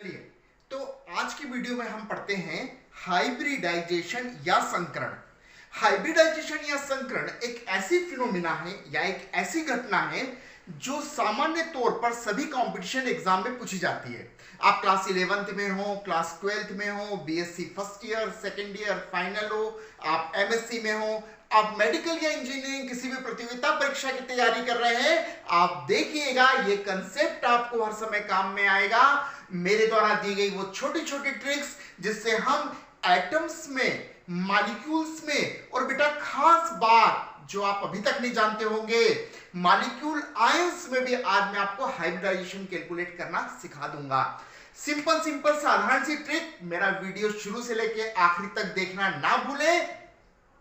चलिए, तो आज की वीडियो में हम पढ़ते हैं हाइब्रिडाइजेशन या संकरण। हाइब्रिडाइजेशन या संकरण एक ऐसी फिनोमिना है या एक ऐसी घटना है जो सामान्य तौर पर सभी कंपटीशन एग्जाम में पूछी जाती है। आप क्लास 11th में हो, क्लास 12th में हो, BSc first year, second year final हो, आप एमएससी में हो, आप मेडिकल या इंजीनियरिंग किसी भी प्रतियोगिता परीक्षा की तैयारी कर रहे हैं, आप देखिएगा ये कंसेप्ट आपको हर समय काम में आएगा। मेरे द्वारा दी गई वो छोटी छोटी ट्रिक्स जिससे हम एटम्स में, मॉलिक्यूल्स में, और बेटा खास बात जो आप अभी तक नहीं जानते होंगे, मॉलिक्यूल आयंस में भी आज मैं आपको हाइब्रिडाइजेशन कैलकुलेट करना सिखा दूंगा। सिंपल सिंपल साधारण सी ट्रिक। मेरा वीडियो शुरू से लेके आखिरी तक देखना ना भूलें।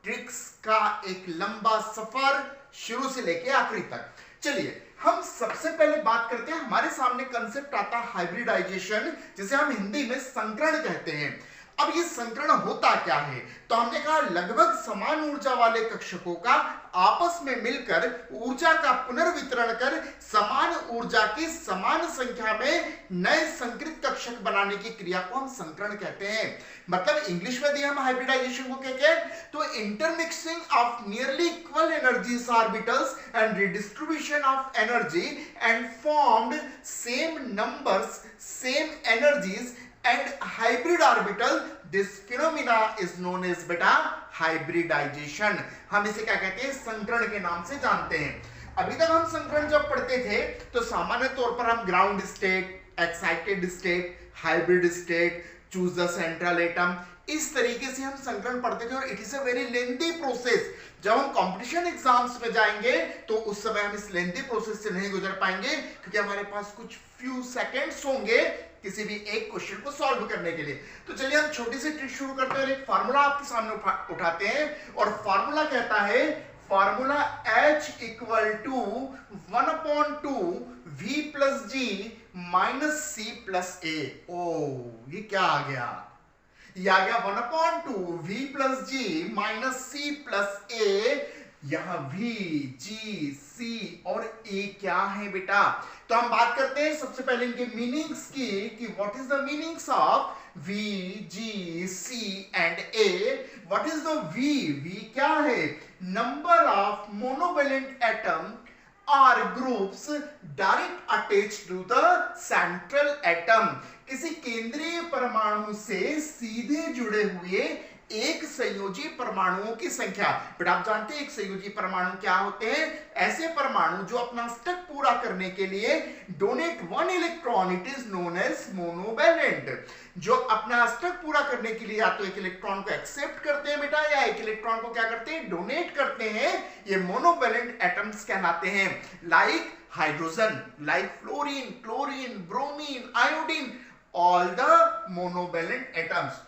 ट्रिक्स का एक लंबा सफर शुरू से लेके आखिरी तक। चलिए, हम सबसे पहले बात करते हैं, हमारे सामने कंसेप्ट आता है हाइब्रिडाइजेशन, जिसे हम हिंदी में संकरण कहते हैं। अब ये संकरण होता क्या है? तो हमने कहा लगभग समान ऊर्जा वाले कक्षकों का आपस में मिलकर ऊर्जा का पुनर्वितरण कर समान ऊर्जा की समान संख्या में नए संकृत कक्षक बनाने की क्रिया को हम संकरण कहते हैं। मतलब इंग्लिश में दिया हम हाइब्रिडाइजेशन को कहते हैं तो intermixing of nearly equal energies orbitals and redistribution of energy and formed same numbers, same energies and hybrid orbital. This phenomena is known as beta hybridization. हम इसे क्या कहते हैं? संकरण के नाम से जानते हैं। अभी तक हम संकरण जब पढ़ते थे तो सामान्य तौर पर हम ground state, excited state, hybrid state, choose the central atom, इस तरीके से हम संकरण पढ़ते थे और it is a very lengthy process. जब हम कंपटीशन एग्जाम्स में जाएंगे तो उस समय हम इस लेंथी प्रोसेस से नहीं गुजर पाएंगे क्योंकि हमारे पास कुछ फ्यू सेकंड्स होंगे किसी भी एक क्वेश्चन को सॉल्व करने के लिए। तो चलिए हम छोटी सी ट्रिक शुरू करते हैं। एक फार्मूला आपके सामने उठाते हैं और फार्मूला कहता है, formula H equal to 1/2 V plus G minus C plus A। ओ, ये क्या आ गया? ये आ गया 1/2 V plus G minus C plus A। यहां V, G, C और A क्या है बेटा? तो हम बात करते हैं सबसे पहले इनके मीनिंग्स की कि what is the meanings of V, G, C and A। What is the V? V क्या है? Number of monovalent atom or groups direct attached to the central atom. किसी केंद्रीय परमाणु से सीधे जुड़े हुए एक संयोजी परमाणुओं की संख्या। बट आप जानते हैं एक संयोजी परमाणु क्या होते हैं? ऐसे परमाणु जो अपना अष्टक पूरा करने के लिए donate 1 electron, it is known as monovalent. जो अपना अष्टक पूरा करने के लिए या तो एक इलेक्ट्रॉन को एक्सेप्ट करते हैं बेटा, या एक इलेक्ट्रॉन को क्या करते हैं? डोनेट करते हैं। ये मोनोवेलेंट एटम्स कहलाते हैं। Like hydrogen, like fluorine, chlorine, bromine, iodine, all the monovalent atoms.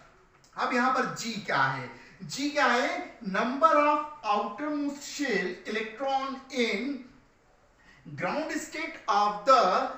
अब यहां पर G क्या है? G क्या है? Number of outermost shell electron in ground state of the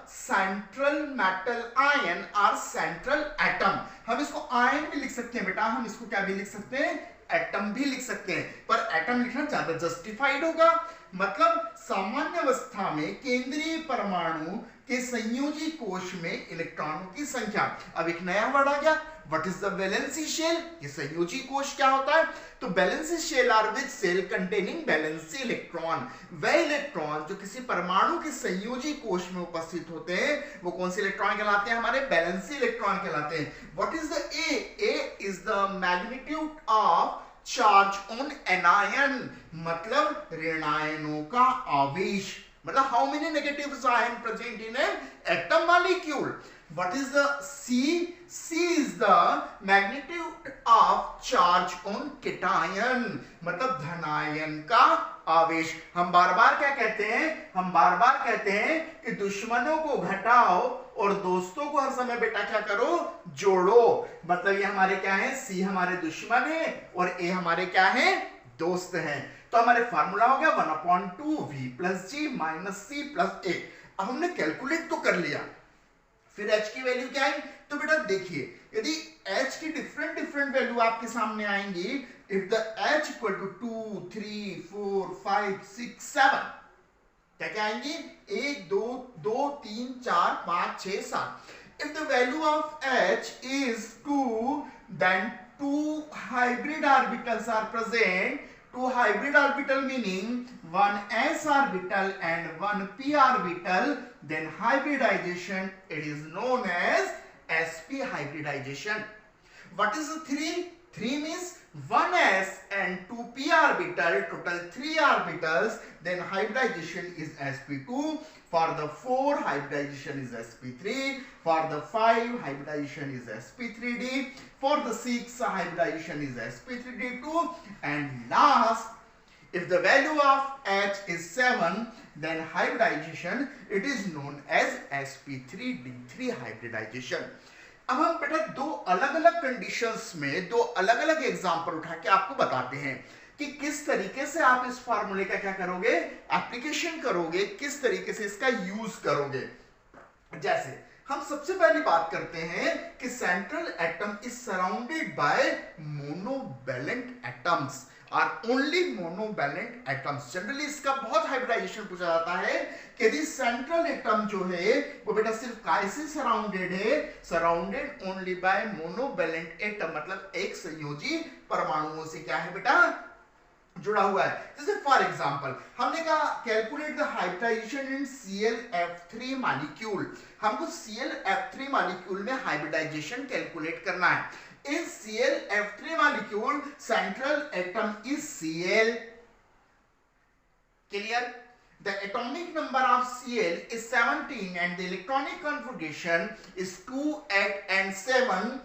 central metal ion और सेंट्रल एटम। हम इसको आयन भी लिख सकते हैं बेटा, हम इसको क्या भी लिख सकते हैं? एटम भी लिख सकते हैं, पर एटम लिखना ज्यादा जस्टिफाइड होगा। मतलब सामान्य अवस्था में केंद्रीय परमाणु के संयोजी कोश में इलेक्ट्रॉनों की संख्या। अब एक नया वर्ड आ गया, what is the valency shell? ये संयोजी कोश क्या होता है? तो valency shell are which cell containing valency electron. वह इलेक्ट्रॉन जो किसी परमाणु के संयोजी कोश में उपस्थित होते हैं वो कौन से इलेक्ट्रॉन कहलाते हैं? हमारे वैलेंसी इलेक्ट्रॉन कहलाते हैं। What is the A? A is the magnitude of charge on anion, मतलब ऋणायनों का आवेश। मतलब how many negative ion present in an atom molecule. What is the C? C is the magnitude of charge on cation, मतलब धनायन का आवेश। हम बार बार क्या कहते हैं? हम बार बार कहते हैं कि दुश्मनों को घटाओ और दोस्तों को हर समय बेटा क्या करो? जोड़ो। मतलब ये हमारे क्या है? C हमारे दुश्मन है और A हमारे क्या है? दोस्त हैं। तो हमारे फार्मूला हो गया 1/2 V plus G minus C plus A। अब हमने कैलकुलेट तो कर लिया, फिर H की वैल्यू क्या है? तो बेटा देखिए, यदि H की डिफरेंट वैल्यू आपके सामने आएंगी, if the H equal to 2, 3, 4, 5, 6, 7, क्या क्या आएंगी? 1 2 2 3 4 5 6 7। If the value of H is 2, then two hybrid orbitals are present. Two hybrid orbital meaning one s orbital and one p orbital. Then hybridization, it is known as sp hybridization. What is the 3? 3 means 1s and 2p orbital, total 3 orbitals. Then hybridization is sp2. For the 4, hybridization is sp3. For the 5, hybridization is sp3d. For the 6, hybridization is sp3d2. And last, if the value of H is 7, then hybridization, it is known as sp3d3 hybridization. अब हम बेटा दो अलग अलग conditions में दो अलग अलग एग्जांपल उठा के आपको बताते हैं कि किस तरीके से आप इस फार्मूले का क्या करोगे, एप्लीकेशन करोगे, किस तरीके से इसका यूज करोगे। जैसे हम सबसे पहले बात करते हैं कि central atom is surrounded by monovalent atoms और ओनली मोनोवैलेंट एटम्स। जनरली इसका बहुत हाइब्रिडाइजेशन पूछा जाता है कि यदि सेंट्रल एटम जो है वो बेटा सिर्फ कैसे सराउंडेड है, surrounded only by monovalent atom, मतलब एक संयोजी परमाणुओं से क्या है बेटा, जुड़ा हुआ है। जैसे फॉर एग्जांपल हमने कहा calculate the hybridisation in ClF3 molecule. हमको ClF3 मॉलिक्यूल में हाइब्रिडाइजेशन कैलकुलेट करना है। In ClF3 molecule, central atom is Cl. Clear? The atomic number of Cl is 17 and the electronic configuration is 2, 8 and 7.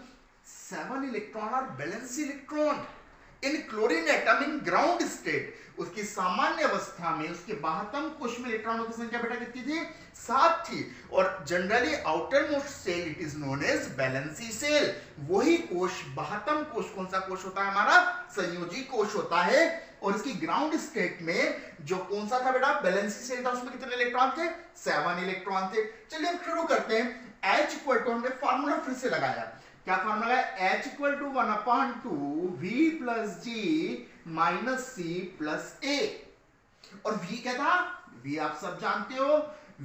7 electron are valence electron. In chlorine atom in ground state, उसकी सामान्य अवस्था में उसके बाह्यतम कोश में इलेक्ट्रॉनों की संख्या बेटा कितनी थी, 7 थी। और generally outermost cell it is known as valency cell. वही कोश, बाह्यतम कोश कौन सा कोश होता है हमारा, संयोजी कोश होता है। और इसकी ग्राउंड स्टेट में जो कौन सा था बेटा, वैलेंसी सेल था, उसमें कितने इलेक्ट्रॉन थे, 7 इलेक्ट्रॉन थे। चलिए अब शुरू करते हैं। H इक्वल टू हमने फार्मूला फिर से लगाया, क्या फार्मूला है, H equal to 1/2 V plus G minus C plus A। और V क्या था, V आप सब जानते हो,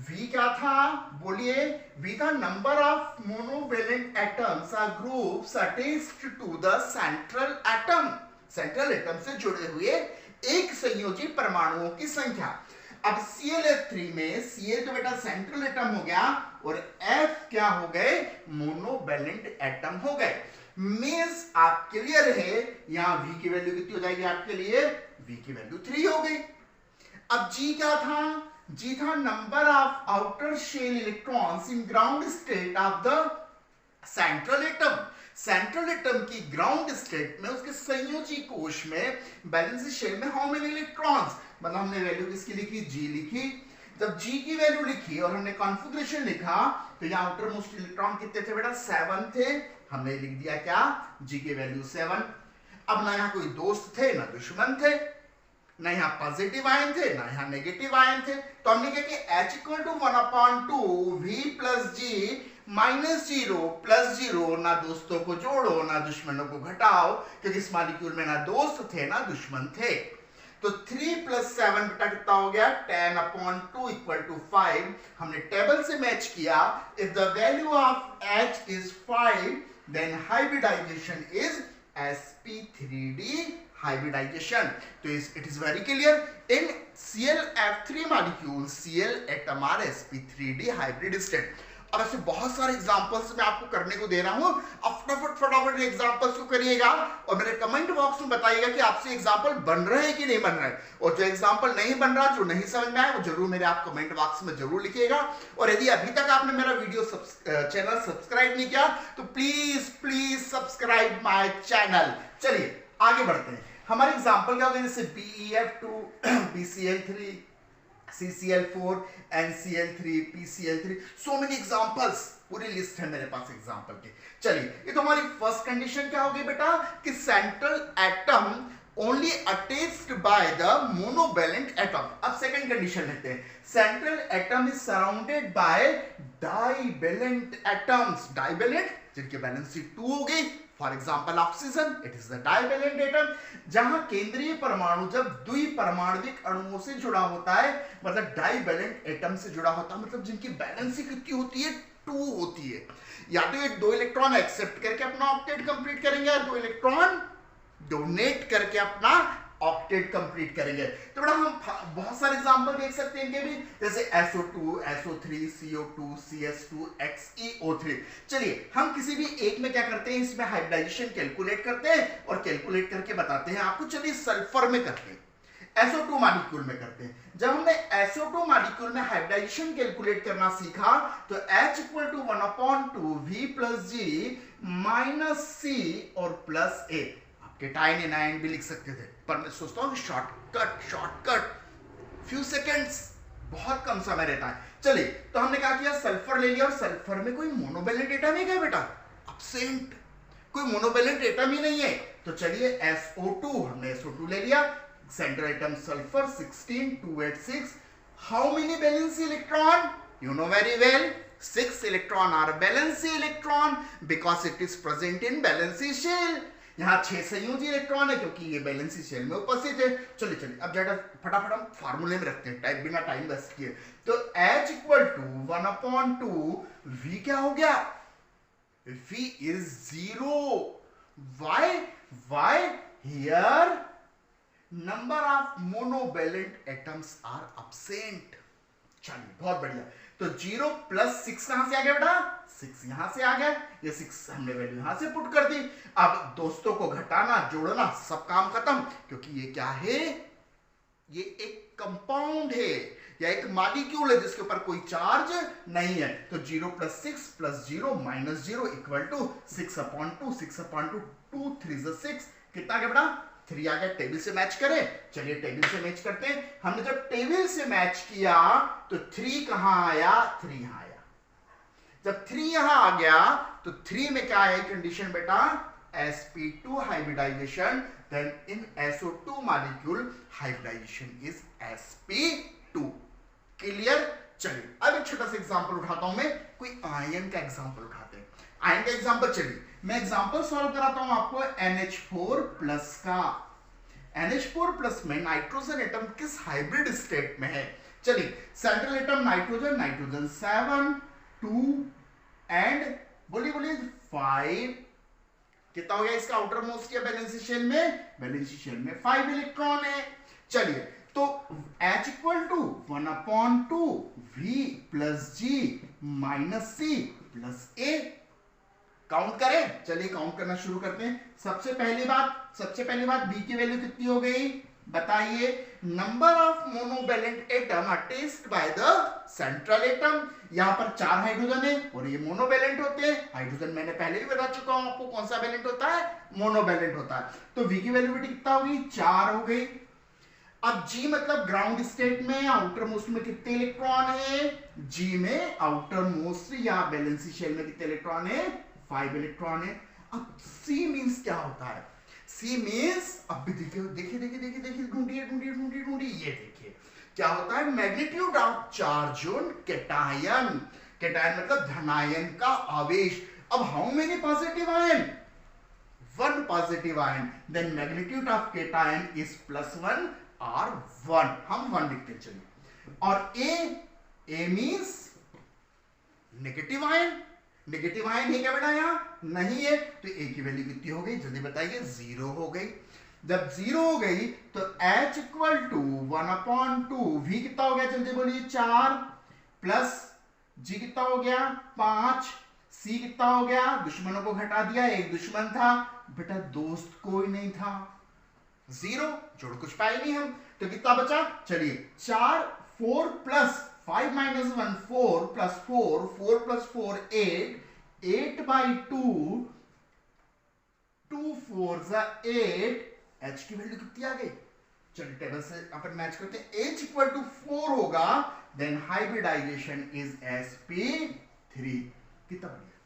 V क्या था, बोलिए, V था नंबर ऑफ मोनोवैलेंट एटम्स और groups attached to the central atom. Central atom से जुड़े हुए एक संयोजी परमाणुओं की संख्या। अब ClF3 में Cl तो बेटा सेंट्रल एटम हो गया और F क्या हो गए, मोनोवैलेंट एटम हो गए। मींस आप क्लियर है, यहां V की वैल्यू कितनी हो जाएगी आपके लिए, V की वैल्यू 3 हो गई। अब G क्या था, G था number of outer shell electrons in ground state of the central atom. Central atom की ग्राउंड स्टेट में उसके संयोजी कोश में बैलेंस शेल में हाउ मेनी इलेक्ट्रॉन्स, मतलब हमने वैल्यू किसकी लिखी, G लिखी। जब G की वैल्यू लिखी और हमने कॉन्फ़िगरेशन लिखा तो यहाँ आउटर मोस्ट इलेक्ट्रॉन कितने थे बेटा, 7 थे। हमने लिख दिया क्या, G की वैल्यू 7। अब ना यहाँ कोई दोस्त थे ना दुश्मन थे, ना यहाँ पॉजिटिव आयन थे ना यहाँ नेगेटिव आयन थे। तो हमने कहा कि H equal to 1/2 V plus G minus 0 plus 0, ना दोस्तों को जोड़ो ना दुश्मनों को घटाओ, क्योंकि इस मॉलिक्यूल में ना दोस्त थे ना दुश्मन थे। तो 3 प्लस 7 बेटा कितना हो गया, 10/2 इक्वल टू 5। हमने टेबल से मैच किया, if the value of H is 5 then hybridisation is sp3d hybridization. So it is very clear in ClF3 molecule Cl atom are sp3d hybrid state. अब ऐसे बहुत सारे एग्जांपल्स मैं आपको करने को दे रहा हूं, फटाफट एग्जांपल्स को करिएगा और मेरे कमेंट बॉक्स में बताइएगा कि आपसे एग्जांपल बन रहे हैं कि नहीं बन रहे हैं। और जो एग्जांपल नहीं बन रहा, जो नहीं समझ में आया, वो जरूर मेरे आप कमेंट बॉक्स में जरूर लिखिएगा। और यदि अभी तक आपने मेरा वीडियो चैनल सब्सक्राइब नहीं किया तो प्लीज सब्सक्राइब माय चैनल। चलिए आगे बढ़ते हैं। हमारे एग्जांपल क्या हो गए, जैसे BeF2 BCl3 CCl4 NCl3 PCl3, so many examples, पूरी लिस्ट है मेरे पास एग्जांपल की। चलिए ये तो हमारी फर्स्ट कंडीशन क्या होगी बेटा, कि central atom only attached bye the monovalent atom. अब सेकंड कंडीशन लेते हैं, central atom is surrounded by divalent atoms. Divalent जिनकी वैलेंसी 2 हो गई, for example oxygen, it is the divalent atom. जहां केंद्रीय परमाणु जब द्विपरमाणविक अणुओं से जुड़ा होता है, मतलब डाइवैलेंट एटम से जुड़ा होता है, मतलब जिनकी वैलेंसी कितनी होती है, 2 होती है। या तो ये 2 इलेक्ट्रॉन एक्सेप्ट करके अपना ऑक्टेट कंप्लीट करेंगे या 2 इलेक्ट्रॉन डोनेट करके अपना ऑक्टेट कंप्लीट करेंगे। तो बेटा हम बहुत सारे एग्जांपल देख सकते हैं इनके भी, जैसे SO2, SO3, CO2, CS2, XeO3। चलिए हम किसी भी एक में क्या करते हैं, इसमें हाइब्रिडाइजेशन कैलकुलेट करते हैं और कैलकुलेट करके बताते हैं आपको। चलिए सल्फर में करते हैं, SO2 मॉलिक्यूल में करते हैं। जब हमने SO2 मॉलिक्यूल में हाइब्रिडाइजेशन कैलकुलेट करना सीखा तो H equal to 1/2 V plus G minus C और प्लस A, आपके टाइन एनायन भी लिख सकते थे, पर मैं सोचता हूँ शॉर्टकट फ्यू सेकेंड्स, बहुत कम समय रहता है। चलिए तो हमने क्या किया, सल्फर ले लिया और सल्फर में कोई मोनोवैलेंट एटम है क्या बेटा, एब्सेंट, कोई मोनोवैलेंट एटम ही नहीं है। तो चलिए SO2, हमने SO2 ले लिया, central atom sulphur 16 286। How many valency electron, you know very well, 6 electron are valency electron because it is present in valency shell। यहाँ 6 संयोजी इलेक्ट्रॉन है क्योंकि ये वैलेंसी शेल में उपस्थित है। चलिए अब जरा फटाफट हम फार्मूले में रखते हैं, टाइप बिना टाइम वेस्ट किए। तो H इक्वल टू 1/2 V क्या हो गया, V is 0। Why here number of monovalent atoms are absent। चलिए बहुत बढ़िया। तो 0 प्लस 6 कहां से आ गया बेटा, 6 यहां से आ गया, ये 6 हमने वैल्यू यहां से पुट कर दी। अब दोस्तों को घटाना जोड़ना सब काम खत्म, क्योंकि ये क्या है, ये एक कंपाउंड है या एक मॉलिक्यूल है जिसके ऊपर कोई चार्ज नहीं है। तो 0 plus 6 plus 0 minus 0 equal to 6/2, 6/2 2 3 6, कितना आ गया बेटा 3 आ गया। टेबल से मैच करें, चलिए टेबल से मैच करते हैं। हमने जब टेबल से मैच किया तो 3 कहां आया, 3 यहां आया। जब 3 यहां आ गया तो 3 में क्या है कंडीशन बेटा, sp2 hybridization, then in SO2 molecule hybridization is sp2। Clear. चलिए अब एक छोटा सा एग्जांपल उठाता हूं मैं, कोई आयन का एग्जांपल उठाते हैं। आयन का एग्जांपल, चलिए मैं एग्जांपल सॉल्व कराता हूं आपको NH4 प्लस का। NH4 प्लस में नाइट्रोजन एटम किस हाइब्रिड स्टेट में है। चलिए central atom nitrogen, nitrogen 7 2 and बोलिए 5, कितना हो गया इसका आउटर मोस्ट या बैलेंसी शेल में, बैलेंसी शेल में 5 इलेक्ट्रॉन है। चलिए तो H equal to 1/2 V plus G minus C plus A। Count करें, चलिए काउंट करना शुरू करते हैं। सबसे पहली बात B की वैल्यू कितनी हो गई बताइए, number of monovalent atom attached by the central atom. यहां पर 4 हाइड्रोजन है और ये मोनोवैलेंट होते हैं। हाइड्रोजन मैंने पहले भी बता चुका हूं आपको कौन सा वैलेंट होता है, मोनोवैलेंट होता है। तो V की वैल्यू बेटी कितना होगी, 4 हो गई। अब G मतलब ग्राउंड स्टेट में आउटर मोस्ट में कितने इलेक्ट्रॉन है, G में आउटर मोस्ट या बैलेंसी शेल में कितने इलेक्ट्रॉन है, 5 इलेक्ट्रॉन है। अब C मींस क्या होता है, C मींस, अब भी देखिए ढूंढिए, ये देखिए क्या होता है, magnitude of charge on cation. Cation मतलब धनायन का आवेश। अब how many positive ion, 1 positive ion, then magnitude of cation is +1 और 1, हम 1 लिखते हैं। चलिए और A means negative ion, negative ion है क्या बेटा, यहां नहीं है। तो A की वैल्यू कितनी हो गई जल्दी बताइए, 0 हो गई। जब 0 हो गई तो H इक्वल टू 1/2 V कितना हो गया जल्दी बोलिए, 4 प्लस G कितना हो गया 5, C कितना हो गया, दुश्मनों को घटा दिया, एक दुश्मन था बेटा, दोस्त कोई नहीं था, 0, जोड़ कुछ पाए नहीं हम, तो कितना बचा, चलिए 4 4 plus 5 minus 1 4 plus 4 4 plus 4 8/2 2 4 8। H की वैल्यू कितनी आ गई, चलिए टेबल से अपन मैच करते हैं। H इक्वल टू 4 होगा, देन हाइब्रिडाइजेशन इज sp3। कितना बढ़िया,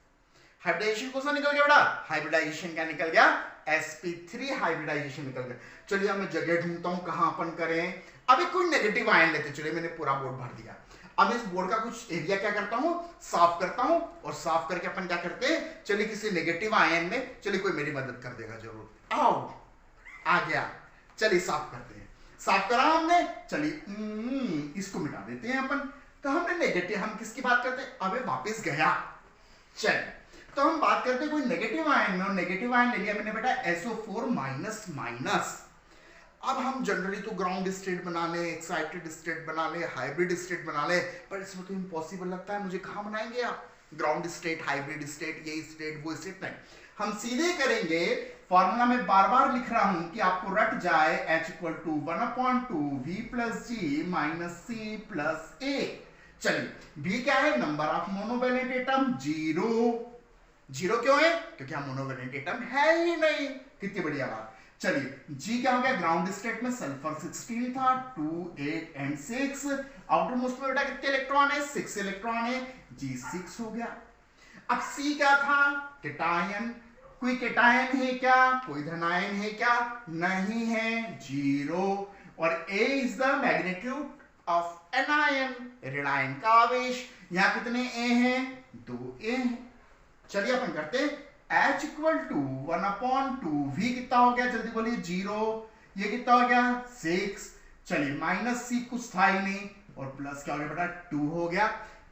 हाइब्रिडाइजेशन कौन सा निकल गया बेटा, हाइब्रिडाइजेशन क्या निकल गया, sp3 हाइब्रिडाइजेशन निकल गया। चलिए अब मैं जगह ढूंढता हूं कहां अपन करें। अभी कोई नेगेटिव आयन लेते, चलिए मैंने पूरा बोर्ड भर दिया। अब इस बोर्ड का कुछ एरिया क्या करता हूं, साफ करता हूं, और साफ करके अपन क्या करते हैं, चलिए किसी नेगेटिव आयन में, चलिए कोई मेरी मदद कर देगा जरूर, आओ आ गया, चलिए साफ करते हैं। साफ करा हमने, चलिए इसको मिटा देते हैं अपन। तो हमने नेगेटिव, हम किसकी बात करते हैं, अबे वापस गया, चल तो हम बात करते हैं कोई नेगेटिव आयन में, और नेगेटिव आयन ले लिया मैंने बेटा SO4 माइनस माइनस। अब हम जनरली तो ग्राउंड स्टेट बना ले, एक्साइटेड स्टेट बना ले, हाइब्रिड स्टेट बना ले, पर इसमें तो इम्पॉसिबल लगता है मुझे। कहाँ बनाएंगे आप ग्राउंड स्टेट, हाइब्रिड स्टेट, ये स्टेट वो स्टेट? नहीं, हम सीधे करेंगे फॉर्मूला में बार बार लिख रहा हूं कि आपको रट जाए, H = 1/2 V + G - C + A। चलिए V क्या है, नंबर ऑफ मोनोवैलेंट एटम, 0। 0 क्यों है, क्योंकि हम मोनोवैलेंट एटम है ही नहीं। कितनी बढ़िया बात। चलिए G क्या हो गया, ग्राउंड स्टेट में सल्फर 16 था, 2, 8 एंड 6। आउटर मोस्ट में बेटा कितने इलेक्ट्रॉन है, 6 इलेक्ट्रॉन है, G 6 हो गया। अब C क्या था, केटायन। कोई केटायन है क्या, कोई धनायन है क्या, नहीं है, 0। और A is the magnitude of anion, ऋणायन का आवेश। यहां कितने A हैं, 2 A हैं। चलिए अपन करते हैं, H = 1/2 V कितना हो गया, जल्दी बोलिए, 0। ये कितना हो गया, 6। चलिए -C कुछ था ही नहीं, और प्लस क्या हो गया बेटा, 2 हो गया।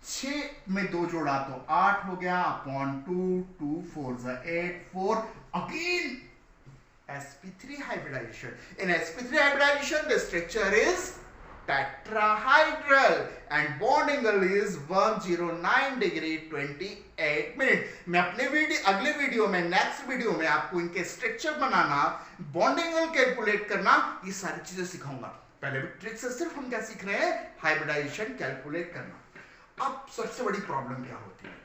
6 में 2 जोड़ा तो 8 हो गया, /2, 2 4 8, 4 again sp3 hybridization. In sp3 hybridization the structure is tetrahedral and bond angle is 109 degree 28 minute. मैं अपने अगले वीडियो में, नेक्स्ट वीडियो में आपको इनके स्ट्रक्चर बनाना, बॉन्ड एंगल कैलकुलेट करना, ये सारी चीजें सिखाऊंगा। पहले भी ट्रिक से सिर्फ हम क्या सीख रहे हैं, हाइब्रिडाइजेशन कैलकुलेट करना। अब सबसे बड़ी प्रॉब्लम क्या होती है,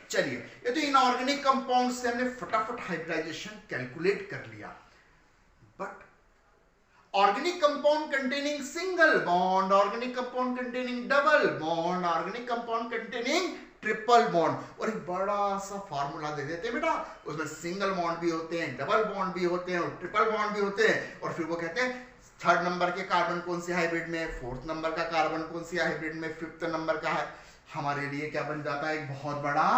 चलिए ये तो इनऑर्गेनिक कंपाउंड से हमने फटाफट हाइब्रिडाइजेशन कैलकुलेट कर लिया, but organic compound containing single bond, organic compound containing double bond, organic compound containing triple bond, और एक बड़ा सा फॉर्मूला दे देते हैं बेटा, उसमें सिंगल बॉन्ड भी होते हैं, डबल बॉन्ड भी होते हैं, और ट्रिपल बॉन्ड भी होते हैं, और फिर वो कहते हैं 3rd नंबर के कार्बन कौन सी हाइब्रिड में, 4th नंबर का कार्बन कौन सी हाइब्रिड में, 5th नंबर का है। हमारे लिए क्या बन जाता है, एक बहुत बड़ा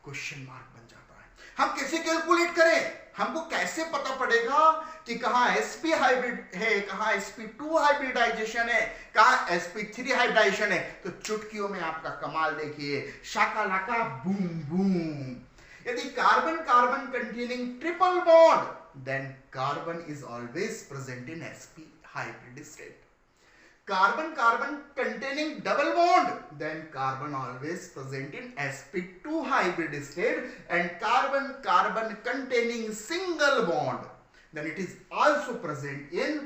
क्वेश्चन मार्क बन जाता है। हम कैसे कैलकुलेट करें, हमको कैसे पता पड़ेगा कि कहां sp हाइब्रिड है, कहां sp2 हाइब्रिडाइजेशन है, कहां sp3 हाइब्रिडाइजेशन है? तो चुटकियों में आपका कमाल देखिए, शाका लाका बूम बूम। यदि carbon carbon containing triple bond, then carbon is always present in sp hybrid state. Carbon carbon containing double bond, then carbon always present in sp2 hybrid state, and carbon carbon containing single bond, then it is also present in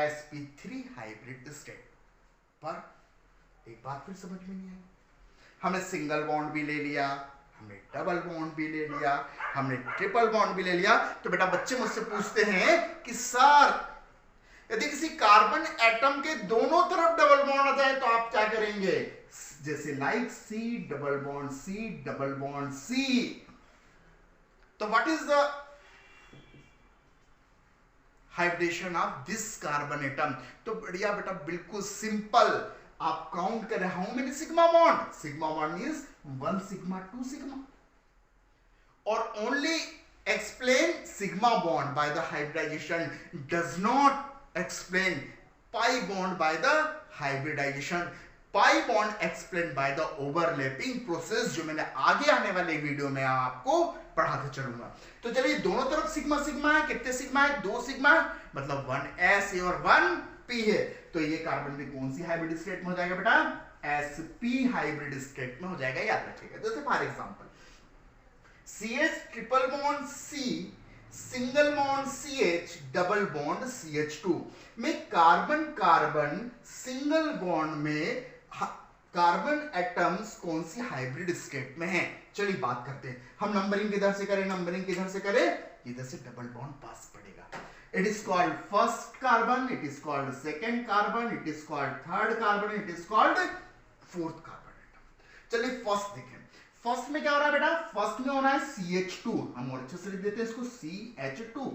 sp3 hybrid state. पर एक बात फिर समझ में नहीं आई, हमने single bond भी ले लिया, हमने डबल बॉन्ड भी ले लिया, हमने ट्रिपल बॉन्ड भी ले लिया, तो बेटा बच्चे मुझसे पूछते हैं कि सर यदि किसी कार्बन एटम के दोनों तरफ डबल बॉन्ड आ जाए तो आप क्या करेंगे, जैसे like C double bond C double bond C, तो what is the hybridization of this carbon atom? तो बढ़िया बेटा, बिल्कुल सिंपल, आप काउंट कर रहा हूं मैंने sigma bond, sigma bond means 1 sigma 2 sigma, और only explain sigma bond by the hybridization, does not explain pi bond by the hybridization. Pi bond explained by the overlapping process, जो मैंने आगे आने वाले वीडियो में आपको पढ़ाते चलूंगा। तो चलिए दोनों तरफ सिग्मा सिग्मा है, कितने सिग्मा है, 2 सिग्मा, मतलब 1s और 1p है, तो ये कार्बन भी कौन सी हाइब्रिड स्टेट में हो जाएगा बेटा, sp हाइब्रिड स्टेट में हो जाएगा, याद रखिएगा। जैसे for example CH triple bond C, single bond CH, double bond CH2 में कार्बन कार्बन सिंगल बॉन्ड में कार्बन एटम्स कौन सी हाइब्रिड स्टेट में हैं? चलिए बात करते हैं, हम नंबरिंग किधर से करें, नंबरिंग किधर से करें, इधर से डबल बॉन्ड पास पड़ेगा। It is called first carbon, it is called second carbon, it is called third carbon, it is called fourth carbon atom. चलिए फर्स्ट देखें, फर्स्ट में क्या हो रहा है बेटा, फर्स्ट में हो रहा है CH2, हम और अच्छे से लिख देते हैं इसको CH2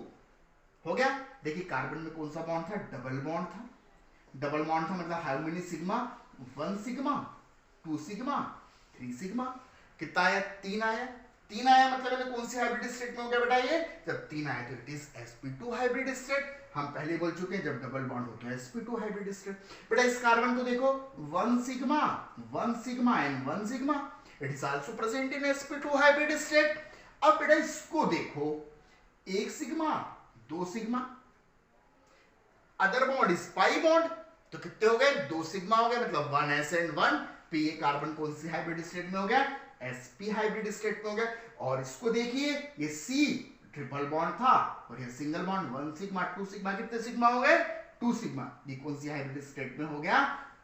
हो गया। देखिए कार्बन में कौन सा बॉन्ड था, डबल बॉन्ड था, डबल बॉन्ड था मतलब how many sigma, 1 sigma 2 sigma 3 sigma, कितना आया, 3 आया, तीन आया मतलब है कौन सी हाइब्रिड स्टेट में हो गया बेटा ये, जब तीन आया तो it is sp2 hybrid state. हम पहले बोल चुके हैं जब डबल बॉन्ड हो तो sp2 हाइब्रिड स्टेट। बेटा इस कार्बन को देखो 1 sigma and 1 sigma, it is also present in sp2 hybrid state. अब बेटा इसको देखो 1 sigma 2 sigma, other bond is pi bond, तो कितने हो गए 2 सिग्मा हो गए, मतलब 1s एंड 1p। ये कार्बन कौन सी हाइब्रिड स्टेट में हो गया, sp हाइब्रिड स्टेट में हो गया। और इसको देखिए ये C ट्रिपल बॉन्ड था और ये सिंगल बॉन्ड 1 सिग्मा 2 सिग्मा, कितने सिग्मा हो गए 2 सिग्मा। ये कौन सी हाइब्रिड स्टेट में हो गया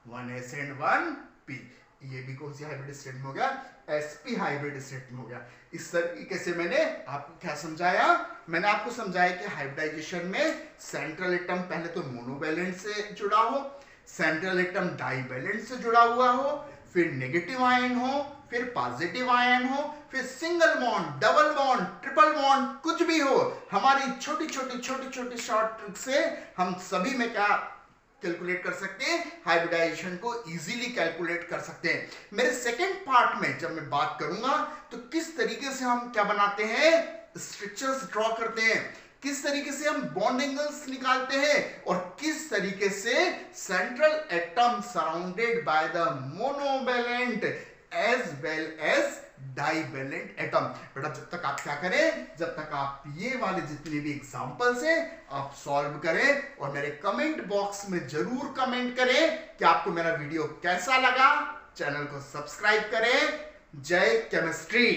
1s एंड 1p। ये भी कौन सी हाइब्रिड स्टेट में हो गया, sp हाइब्रिड स्टेट में हो गया। इस तरीके से मैंने आपको क्या समझाया, मैंने आपको समझाया कि हाइब्रिडाइजेशन में सेंट्रल एटम पहले तो मोनोवैलेंट से जुड़ा हो, सेंट्रल एटम डाइवैलेंट से जुड़ा हुआ हो, फिर नेगेटिव आयन हो, फिर पॉजिटिव आयन हो, फिर single bond, double bond, triple bond, कुछ भी हो। हमारी छोटी छोटी शॉर्ट ट्रिक से हम सभी में क्या कैलकुलेट कर सकते हैं, हाइब्रिडाइजेशन को इजीली कैलकुलेट कर सकते हैं। मेरे सेकंड पार्ट में जब मैं बात करूंगा तो किस तरीके से हम क्या बनाते हैं, स्ट्रक्चर्स ड्रॉ करते हैं, किस तरीके से हम बॉन्ड एंगल्स निकालते हैं, और किस तरीके से central atom surrounded by the monovalent as well as divalent atom. बेटा जब तक आप क्या करें, जब तक आप ये वाले जितने भी एग्जांपल्स हैं आप सॉल्व करें और मेरे कमेंट बॉक्स में जरूर कमेंट करें कि आपको मेरा वीडियो कैसा लगा। चैनल को सब्सक्राइब करें। जय केमिस्ट्री।